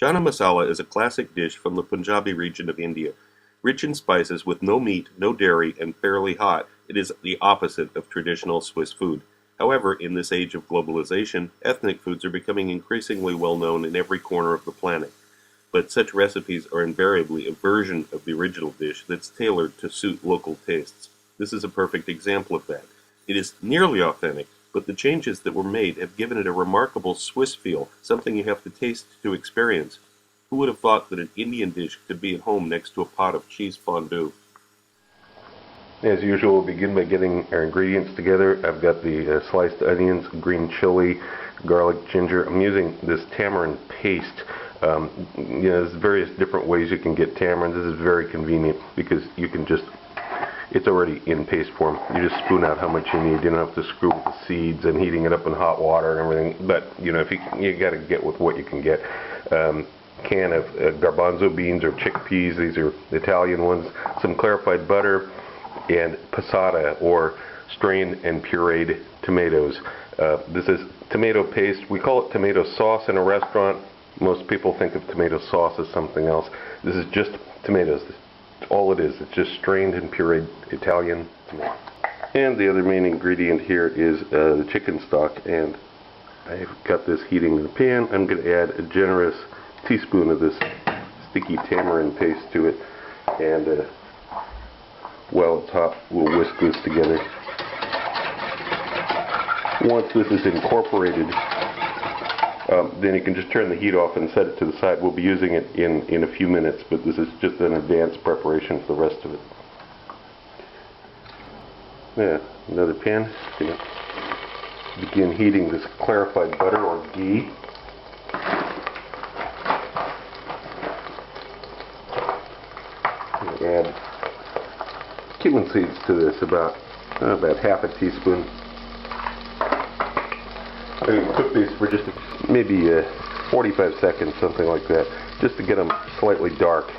Chana masala is a classic dish from the Punjabi region of India. Rich in spices with no meat, no dairy, and fairly hot, it is the opposite of traditional Swiss food. However, in this age of globalization, ethnic foods are becoming increasingly well known in every corner of the planet. But such recipes are invariably a version of the original dish that's tailored to suit local tastes. This is a perfect example of that. It is nearly authentic, but the changes that were made have given it a remarkable Swiss feel, something you have to taste to experience. Who would have thought that an Indian dish could be at home next to a pot of cheese fondue? As usual, we'll begin by getting our ingredients together. I've got the sliced onions, green chili, garlic, ginger. I'm using this tamarind paste. There's various different ways you can get tamarind. This is very convenient because you can just, it's already in paste form. You just spoon out how much you need. You don't have to screw with the seeds and heating it up in hot water and everything. But if you got to get with what you can get. Can of garbanzo beans or chickpeas. These are Italian ones. Some clarified butter and passata, or strained and pureed tomatoes. This is tomato paste. We call it tomato sauce in a restaurant. Most people think of tomato sauce as something else. This is just tomatoes. That's all it is. It's just strained and pureed Italian tomato. And the other main ingredient here is the chicken stock, and I've got this heating in the pan. I'm going to add a generous teaspoon of this sticky tamarind paste to it, and while it's hot, we'll whisk this together. Once this is incorporated, then you can just turn the heat off and set it to the side. We'll be using it in a few minutes, but this is just an advanced preparation for the rest of it. Yeah, another pan. Gonna begin heating this clarified butter or ghee. Add cumin seeds to this, about half a teaspoon. I'm going to cook these for just maybe 45 seconds, something like that, just to get them slightly dark.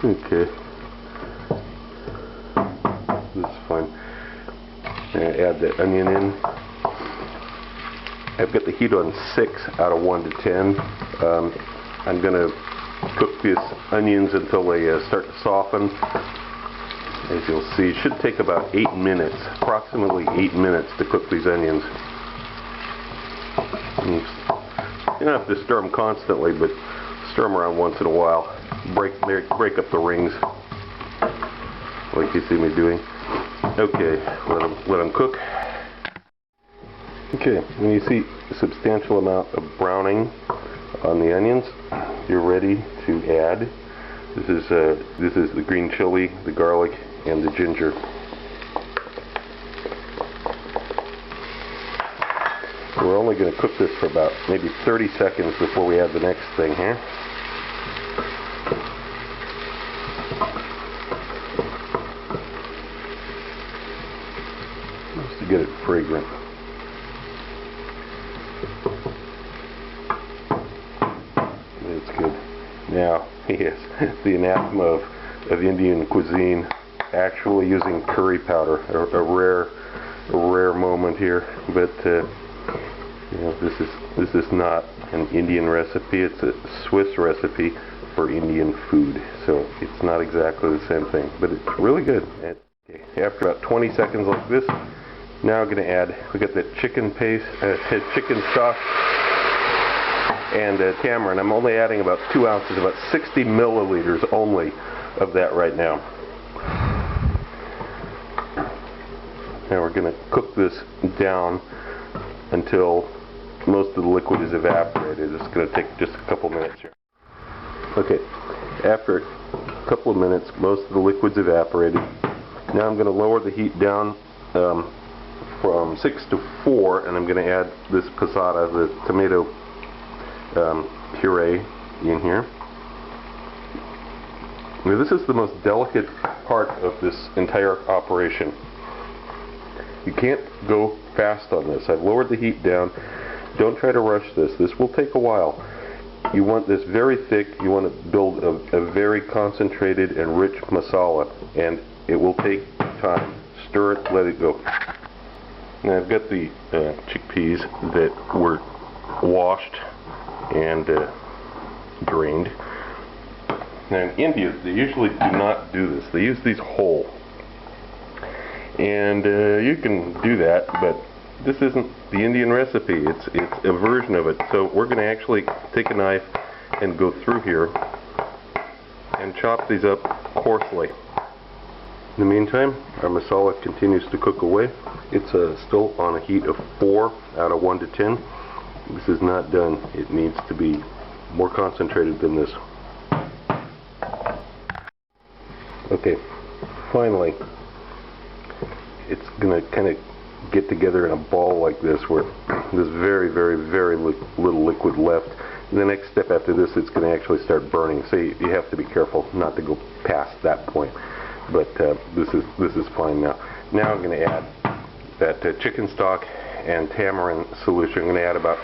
Okay, this is fine. And add the onion in. I've got the heat on 6 out of 1 to 10. I'm going to cook these onions until they start to soften. As you'll see, it should take about 8 minutes, approximately 8 minutes to cook these onions. You don't have to stir them constantly, but stir them around once in a while. Break up the rings, like you see me doing. Okay, let them cook. Okay, when you see a substantial amount of browning on the onions, you're ready to add. This is the green chili, the garlic, and the ginger. We're only going to cook this for about maybe 30 seconds before we add the next thing here. Just to get it fragrant. That's good. Now, yes, the anathema of Indian cuisine, actually using curry powder, a rare moment here. But this is not an Indian recipe. It's a Swiss recipe for Indian food, so it's not exactly the same thing, but it's really good. Okay, after about 20 seconds like this, now I'm going to add, we got that chicken paste, chicken stock, and tamarind. I'm only adding about 2 ounces, about 60 milliliters only of that right now. Now we're going to cook this down until most of the liquid is evaporated. It's going to take just a couple minutes here. Okay, after a couple of minutes, most of the liquid's evaporated. Now I'm going to lower the heat down from 6 to 4, and I'm going to add this passata, the tomato puree, in here. Now this is the most delicate part of this entire operation. You can't go fast on this. I've lowered the heat down. Don't try to rush this. This will take a while. You want this very thick. You want to build a very concentrated and rich masala. And it will take time. Stir it, let it go. Now I've got the chickpeas that were washed and drained. Now in India, they usually do not do this. They use these whole. And you can do that, but this isn't the Indian recipe. It's a version of it. So we're going to actually take a knife and go through here and chop these up coarsely. In the meantime, our masala continues to cook away. It's still on a heat of 4 out of 1 to 10. This is not done. It needs to be more concentrated than this. Okay, finally, it's going to kind of get together in a ball like this, where there's very, very, very little liquid left. And the next step after this, it's going to actually start burning. So you have to be careful not to go past that point. But this is fine now. Now I'm going to add that chicken stock and tamarind solution. I'm going to add about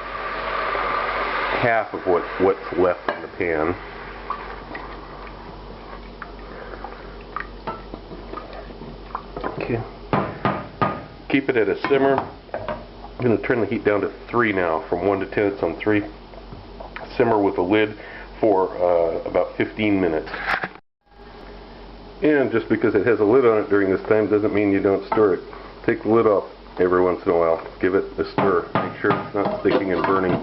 half of what's left in the pan. Okay. Keep it at a simmer. I'm going to turn the heat down to 3 now. From 1 to 10, it's on 3. Simmer with a lid for about 15 minutes. And just because it has a lid on it during this time doesn't mean you don't stir it. Take the lid off every once in a while. Give it a stir. Make sure it's not sticking and burning.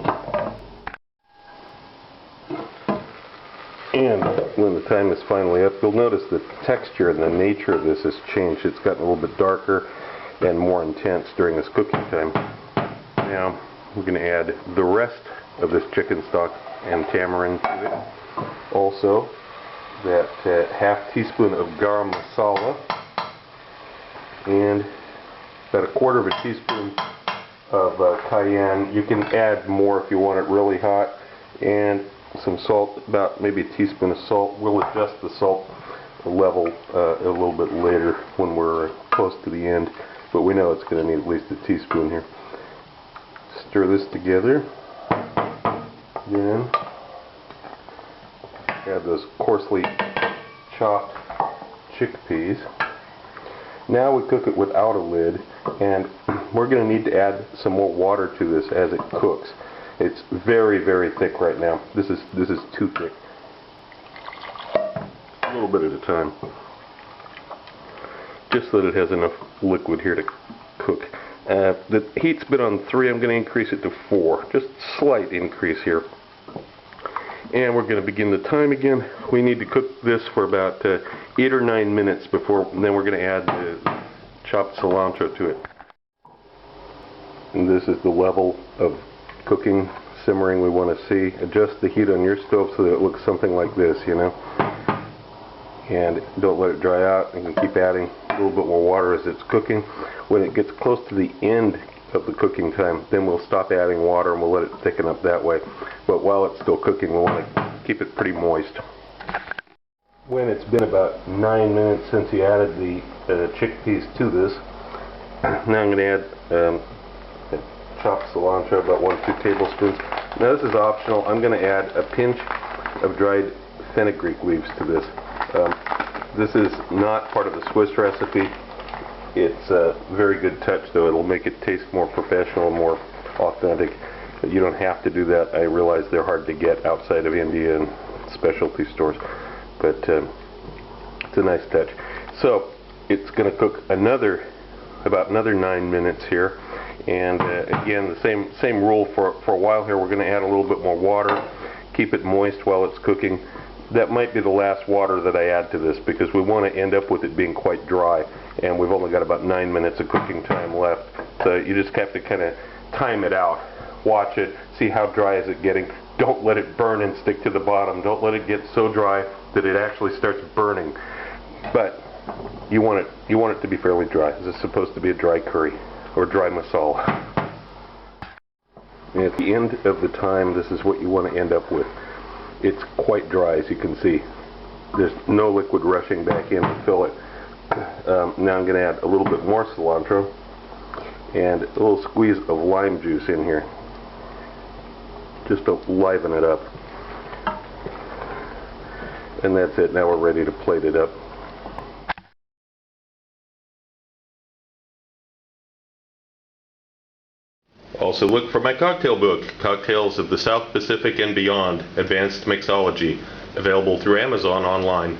And when the time is finally up, you'll notice the texture and the nature of this has changed. It's gotten a little bit darker and more intense during this cooking time. Now we're going to add the rest of this chicken stock and tamarind to it. Also, that half teaspoon of garam masala and about 1/4 of a teaspoon of cayenne. You can add more if you want it really hot, and some salt, about maybe a teaspoon of salt. We'll adjust the salt level a little bit later when we're close to the end, but we know it's going to need at least a teaspoon here. Stir this together. Then add those coarsely chopped chickpeas. Now we cook it without a lid, and we're going to need to add some more water to this as it cooks. It's very, very thick right now. This is too thick. A little bit at a time, just so that it has enough liquid here to cook. The heat's been on 3. I'm going to increase it to 4. Just slight increase here. And we're going to begin the time again. We need to cook this for about 8 or 9 minutes before, and then we're going to add the chopped cilantro to it. And this is the level of cooking, simmering we want to see. Adjust the heat on your stove so that it looks something like this, you know. And don't let it dry out. You can keep adding a little bit more water as it's cooking. When it gets close to the end of the cooking time, then we'll stop adding water and we'll let it thicken up that way. But while it's still cooking, we'll want to keep it pretty moist. When it's been about 9 minutes since you added the chickpeas to this, now I'm going to add chopped cilantro, about 1 or 2 tablespoons. Now this is optional. I'm going to add a pinch of dried fenugreek leaves to this. This is not part of the Swiss recipe. It's a very good touch, though. It'll make it taste more professional, more authentic. But you don't have to do that. I realize they're hard to get outside of India and specialty stores, but it's a nice touch. So it's going to cook about another 9 minutes here. And again, the same rule for a while here. We're going to add a little bit more water, keep it moist while it's cooking. That might be the last water that I add to this, because we want to end up with it being quite dry, and we've only got about 9 minutes of cooking time left. So you just have to kind of time it out. Watch it, see how dry is it getting. Don't let it burn and stick to the bottom. Don't let it get so dry that it actually starts burning. But you want it to be fairly dry. This is supposed to be a dry curry or dry masala. And at the end of the time, this is what you want to end up with. It's quite dry, as you can see. There's no liquid rushing back in to fill it. Now I'm going to add a little bit more cilantro and a little squeeze of lime juice in here, just to liven it up. And that's it. Now we're ready to plate it up. Also look for my cocktail book, Cocktails of the South Pacific and Beyond, Advanced Mixology, available through Amazon online.